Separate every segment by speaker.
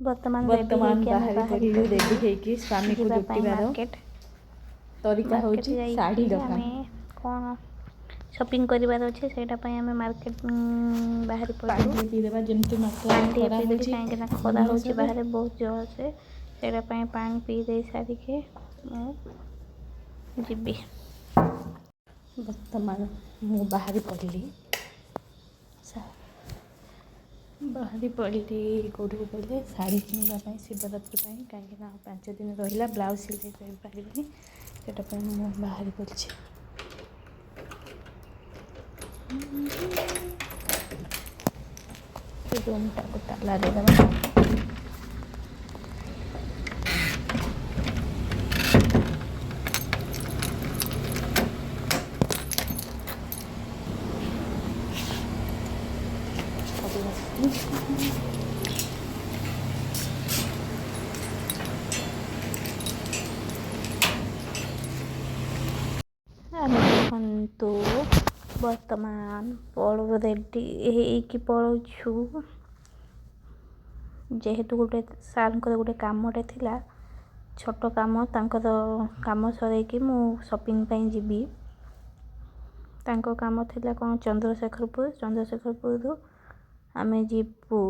Speaker 1: ବର୍ତ୍ତମାନ
Speaker 2: ବାହାରି ପଡ଼ିଲୁ ରେଡ଼ି ହେଇକି ସ୍ୱାମୀକୁ ଜୁଟିବାର ତରିକା ହେଉଛି ଶାଢ଼ୀ ଦୋକାନ।
Speaker 1: ଆମେ କ'ଣ ସପିଂ କରିବାର ଅଛି ସେଇଟା ପାଇଁ ଆମେ ମାର୍କେଟ ବାହାରି
Speaker 2: ପାଣି
Speaker 1: ପଡ଼ିଲୁ।
Speaker 2: ପିଇଦେବା ଯେମିତି
Speaker 1: ପାଣି ଟିକେ
Speaker 2: ଖରା
Speaker 1: ପିଇଦେଲି
Speaker 2: ହେଉଛି
Speaker 1: କାହିଁକିନା ଖରା ହେଉଛି ବାହାରେ ବହୁତ ଜୋରସେ, ସେଇଟା ପାଇଁ ପାଣି ପିଇ ଦେଇ ସାରିକି ମୁଁ ଯିବି।
Speaker 2: ବର୍ତ୍ତମାନ ମୁଁ ବାହାରି ପଡ଼ିଲି କେଉଁଠିକୁ କହିଲେ ଶାଢ଼ୀ କିଣିବା ପାଇଁ ଶିବରାତ୍ରି ପାଇଁ, କାହିଁକିନା ଆଉ 5 ଦିନ ରହିଲା ବ୍ଲାଉଜ୍ ସିଲେଇ କରିପାରିବିନି, ସେଇଟା ପାଇଁ ମୁଁ ବାହାରି ପଡ଼ିଛି। ରୁମ୍ଟାକୁ ତାଲା ଦେଇଦେବା।
Speaker 1: ଆମେ ଦେଖନ୍ତୁ ବର୍ତ୍ତମାନ ରେଡ଼ି ହେଇକି ପଳାଉଛୁ, ଯେହେତୁ ଗୋଟେ ସାର୍ଙ୍କର ଗୋଟେ କାମଟେ ଥିଲା, ଛୋଟ କାମ, ତାଙ୍କର କାମ ସରେଇକି ମୁଁ ସପିଂ ପାଇଁ ଯିବି। ତାଙ୍କ କାମ ଥିଲା କ'ଣ ଚନ୍ଦ୍ରଶେଖରପୁରରୁ ଆମେ ଯିବୁ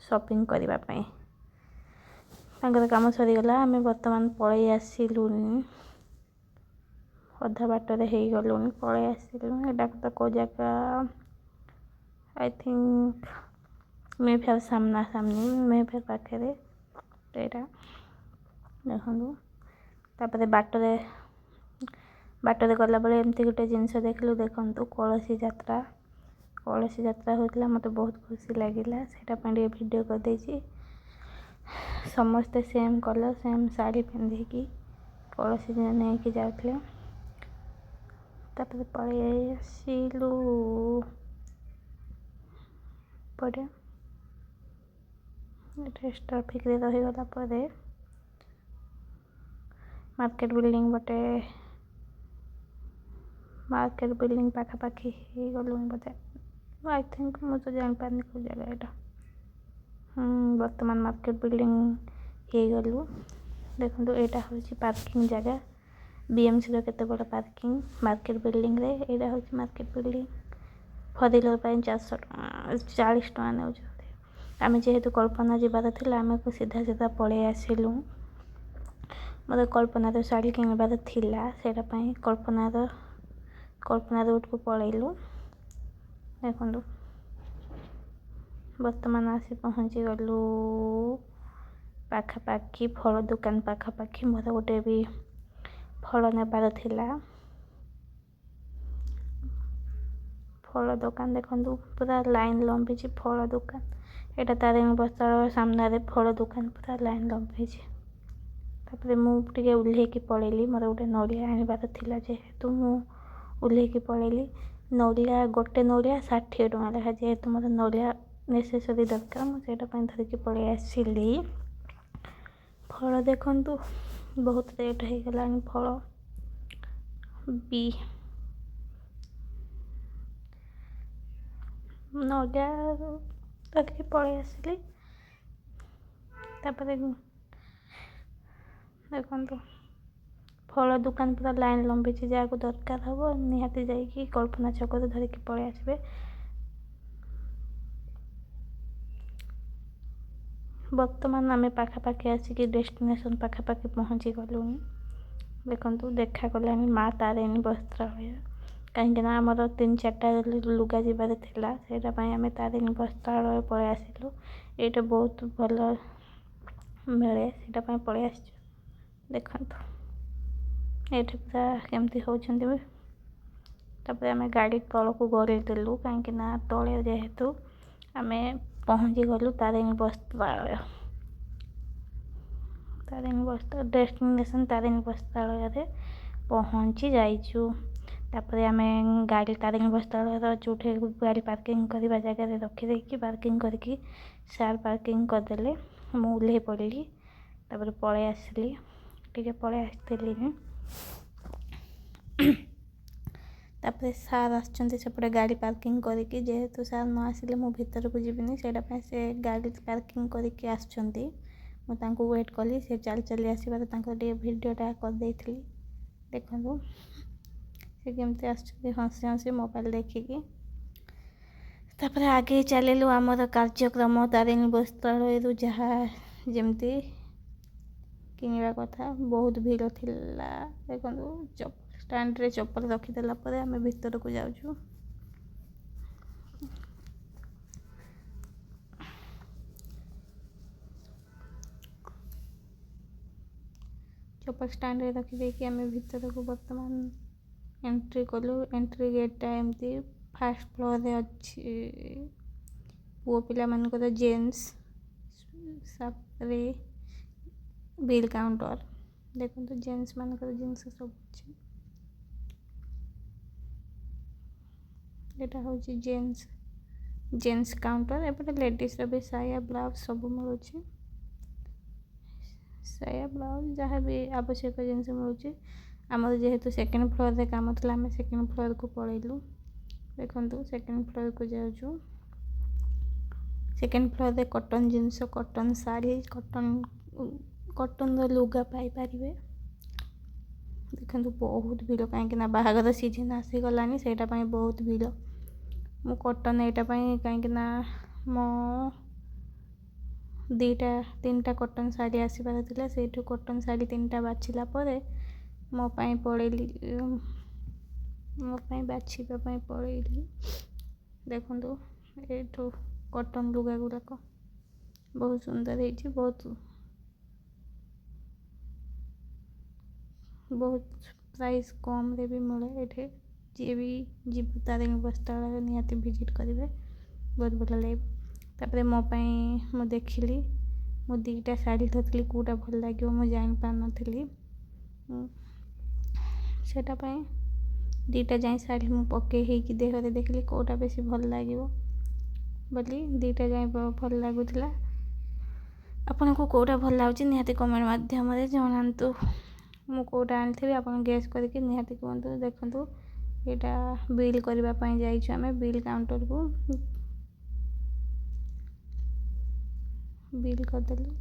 Speaker 1: ସପିଂ କରିବା ପାଇଁ। ତାଙ୍କର କାମ ସରିଗଲା, ଆମେ ବର୍ତ୍ତମାନ ପଳେଇ ଆସିଲୁଣି, ଅଧା ବାଟରେ ହେଇଗଲୁଣି, ପଳେଇ ଆସିଲୁଣି। ଏଇଟା ତ କେଉଁ ଜାଗା, ଆଇ ଥିଙ୍କ ମେଫେୟାର ସାମ୍ନାସାମ୍ନି, ମେଫେୟାର ପାଖରେ ଏଇଟା ଦେଖନ୍ତୁ। ତାପରେ ବାଟରେ ଗଲାବେଳେ ଏମିତି ଗୋଟେ ଜିନିଷ ଦେଖିଲୁ, ଦେଖନ୍ତୁ କଳସୀ ଯାତ୍ରା ହେଉଥିଲା, ମୋତେ ବହୁତ ଖୁସି ଲାଗିଲା, ସେଇଟା ପାଇଁ ଟିକେ ଭିଡ଼ିଓ କରିଦେଇଛି। ସମସ୍ତେ ସେମ୍ କଲର୍ ସେମ୍ ଶାଢ଼ୀ ପିନ୍ଧିକି କଳସୀ ନେଇକି ଯାଉଥିଲେ। ତାପରେ ପଳେଇ ଆସିଲୁ ପରେ ଟ୍ରାଫିକ୍ରେ ରହିଗଲା ପରେ ମାର୍କେଟ ବିଲ୍ଡିଂ ପାଖାପାଖି ହେଇଗଲୁଣି ବୋଧେ, ଆଇ ଥିଙ୍କ, ମୁଁ ତ ଜାଣିପାରିନି କେଉଁ ଜାଗା ଏଇଟା। ବର୍ତ୍ତମାନ ମାର୍କେଟ ବିଲ୍ଡିଂ ହେଇଗଲୁ। ଦେଖନ୍ତୁ ଏଇଟା ହେଉଛି ପାର୍କିଂ ଜାଗା, BMCର କେତେ ବଡ଼ ପାର୍କିଂ ମାର୍କେଟ ବିଲ୍ଡିଂରେ। ଏଇଟା ହେଉଛି ମାର୍କେଟ ବିଲ୍ଡିଂ। 4 wheeler ପାଇଁ 40 ଟଙ୍କା ନେଉଛନ୍ତି। ଆମେ ଯେହେତୁ କଳ୍ପନା ଯିବାର ଥିଲା, ଆମେ ସିଧା ପଳେଇ ଆସିଲୁ। ମୋତେ କଳ୍ପନାର ଶାଢ଼ୀ କିଣିବାର ଥିଲା, ସେଇଟା ପାଇଁ କଳ୍ପନା ରୋଡ଼କୁ ପଳେଇଲୁ। ଦେଖନ୍ତୁ ବର୍ତ୍ତମାନ ଆସି ପହଞ୍ଚିଗଲୁ ପାଖାପାଖି, ଫଳ ଦୋକାନ ପାଖାପାଖି। ମୋର ଗୋଟେ ବି ଫଳ ନେବାର ଥିଲା। ଫଳ ଦୋକାନ ଦେଖନ୍ତୁ, ପୁରା ଲାଇନ୍ ଲମ୍ବିଛି ଫଳ ଦୋକାନ। ଏଇଟା ତାରିଣୀ ବସ୍ତ୍ରାଳୟ ସାମ୍ନାରେ ଫଳ ଦୋକାନ, ପୁରା ଲାଇନ୍ ଲମ୍ବିଛି। ତାପରେ ମୁଁ ଟିକେ ଓହ୍ଲେଇକି ପଳେଇଲି, ମୋର ଗୋଟେ ନଡ଼ିଆ ଆଣିବାର ଥିଲା, ଯେହେତୁ ମୁଁ ଓହ୍ଲେଇକି ପଳେଇଲି। ଗୋଟେ ନଡ଼ିଆ 60 ଟଙ୍କା ଲେଖା, ଯେହେତୁ ମୋର ନଡ଼ିଆ ନେସେସରି ଦରକାର, ମୁଁ ସେଇଟା ପାଇଁ ଧରିକି ପଳେଇ ଆସିଲି। ଫଳ ଦେଖନ୍ତୁ ବହୁତ ରେଟ୍ ହେଇଗଲାଣି ଫଳ ବି। ନଡ଼ିଆ ଧରିକି ପଳେଇ ଆସିଲି। ତାପରେ ଦେଖନ୍ତୁ ଫଳ ଦୋକାନ ପୁରା ଲାଇନ୍ ଲମ୍ବିଛି, ଯାହାକୁ ଦରକାର ହେବ ନିହାତି ଯାଇକି କଳ୍ପନା ଛକରୁ ଧରିକି ପଳେଇ ଆସିବେ। ବର୍ତ୍ତମାନ ଆମେ ପାଖାପାଖି ଆସିକି ଡେଷ୍ଟିନେସନ୍ ପାଖାପାଖି ପହଞ୍ଚି ଗଲୁଣି। ଦେଖନ୍ତୁ ଦେଖାଗଲାଣି ମା ତାରିଣୀ ବସ୍ତ୍ରାଳୟ, କାହିଁକିନା ଆମର 3-4ଟା ଲୁଗା ଯିବାର ଥିଲା, ସେଇଟା ପାଇଁ ଆମେ ତାରିଣୀ ବସ୍ତ୍ରାଳୟ ପଳେଇ ଆସିଲୁ। ଏଇଟା ବହୁତ ଭଲ ମିଳେ, ସେଇଟା ପାଇଁ ପଳେଇ ଆସିଛୁ। ଦେଖନ୍ତୁ ଏଇଠି ପୁରା କେମିତି ହେଉଛନ୍ତି। ତାପରେ ଆମେ ଗାଡ଼ି ତଳକୁ ଗଡ଼େଇ ଦେଲୁ, କାହିଁକିନା ତଳେ ଯେହେତୁ ଆମେ ପହଞ୍ଚିଗଲୁ ତାରିଣୀ ବସ୍ତ୍ରାଳୟ। ଡେଷ୍ଟିନେସନ୍ ତାରିଣୀ ବସ୍ତ୍ରାଳୟରେ ପହଞ୍ଚି ଯାଇଛୁ। ତାପରେ ଆମେ ଗାଡ଼ି ତାରିଣୀ ବସ୍ତ୍ରାଳୟର ଯେଉଁଠି ଗାଡ଼ି ପାର୍କିଂ କରିବା ଜାଗାରେ ରଖିଦେଇକି ପାର୍କିଂ କରିକି ସାର୍ ପାର୍କିଂ କରିଦେଲେ, ମୁଁ ଓହ୍ଲେଇ ପଡ଼ିଲି। ତାପରେ ପଳେଇ ଆସିଥିଲି। ତାପରେ तापर सार आसुँच सेपटे गाड़ी पार्किंग करके जेहेतु सार न आसिले मु भितर को जीविनी से गाड़ी पार्किंग करके आसुँच मुझे वेट कली से चल चली आसबार भिडटा करदे देखो से केमती आसुँच हसी हसी मोबाइल देखिकी तापर आगे चलू आमर कार्यक्रम तारिणी वस्त्रालय जहाँ जमती किनिबा कथा बहुत भीड़ थिला देखो चप्पल स्टैंड रे चप्पल रखीदेला पर आम भीतर को जाऊँ चप्पल स्टैंड रे रखीदे आम भीतर को बर्तमान एंट्री कलु एंट्री गेटा एमती फास्ट फ्लोर रे अच्छी पुओ पिला मानकर जेन्ट्स सापरे बिल काउंटर देखो तो जेन्ट्स मानकर जिनस सब अच्छी यहाँ हूँ जेन्ट्स काउंटर एपटे लेडीज भी साया ब्लाउज सब मिलूँ साया ब्लाउज जहाँ भी आवश्यक जिनस मिलूँ आमर जेहेतु सेकेंड फ्लोर रे काम था आम सेकेंड फ्लोर को पलैलु देखो सेकेंड फ्लोर को जाऊँ सेकेंड फ्लोर रे कॉटन जिनस कॉटन साड़ी कॉटन लुगा पाई पारे देखो बहुत भीड़ कहीं बाहागर सीजन आसीगलानी से बहुत भीड़ मु कॉटन यहाँ कहीं मो दीटा तीन टा कॉटन साड़ी आसबार था से कॉटन साड़ी तीन टा बाछिला मोपाई पड़ेली मोपाई बाछापी पड़ेली देखो ये कॉटन लुगा गुड़ाक बहुत सुंदर है बहुत प्राइस कम रे भी मिले ये जी भी जीव तारिणी वस्त्रालय निहाती विजिट करेंगे बहुत भल लगे तापर मोपाई मु देखिली मु दीटा शाढ़ी धरती कौटा भल लगे मुझे जापार नी सेटापाई दीटा जाए शाढ़ी मु पकई देहरे देखली कौटा बेसी भल लगे बोली दीटा जाए भल लगुला आपन को कौटा भल लगे निहाती कमेंट माध्यम जनातु मु कौटा आनी आप गेस करके निहाती कहतु देखु यहाँ बिल करने जाइए बिल काउंटर को बिल करदेलु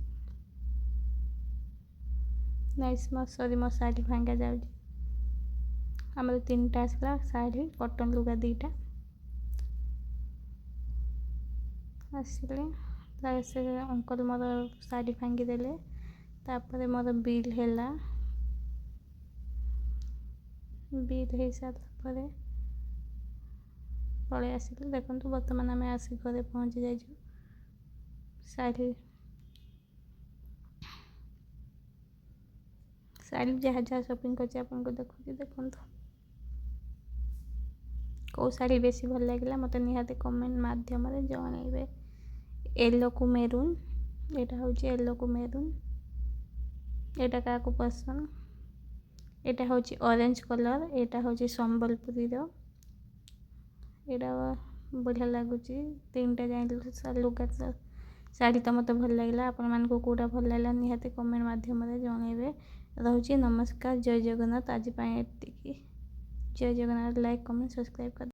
Speaker 1: नाइस सॉरी मो शाढ़ी भांगा जाऊँ आमर तीन टा आसला शाढ़ी कॉटन लुगा दीटा आसिले से अंकल मोर शाढ़ी भांगी देले तापर मोर बिल है बिल हो सारा पलि आसिले देखो बर्तमान आम आसी घरे पहुँची जाइए शाढ़ी शाढ़ी जहाँ जहाँ शॉपिंग कर देखो देखो कौ शाढ़ी बेसी भल लगे मत निहाती कमेंट माध्यम जनइबे येलो को मेरून यहाँ हूँ येलो को मेरून यहाँ क्या पसंद यहाँ हूँ ऑरेंज कलर यहाँ हूँ संबलपुरी यहाँ बढ़िया लगुच तीन टा जाए लुगा शाढ़ी तो मत भल लगे आपण मानक कौटा भल लगे निहाती कमेंट माध्यम जनइबे रोचे नमस्कार जय जगन्नाथ आज जय जगन्नाथ लाइक कमेंट सब्सक्राइब कर।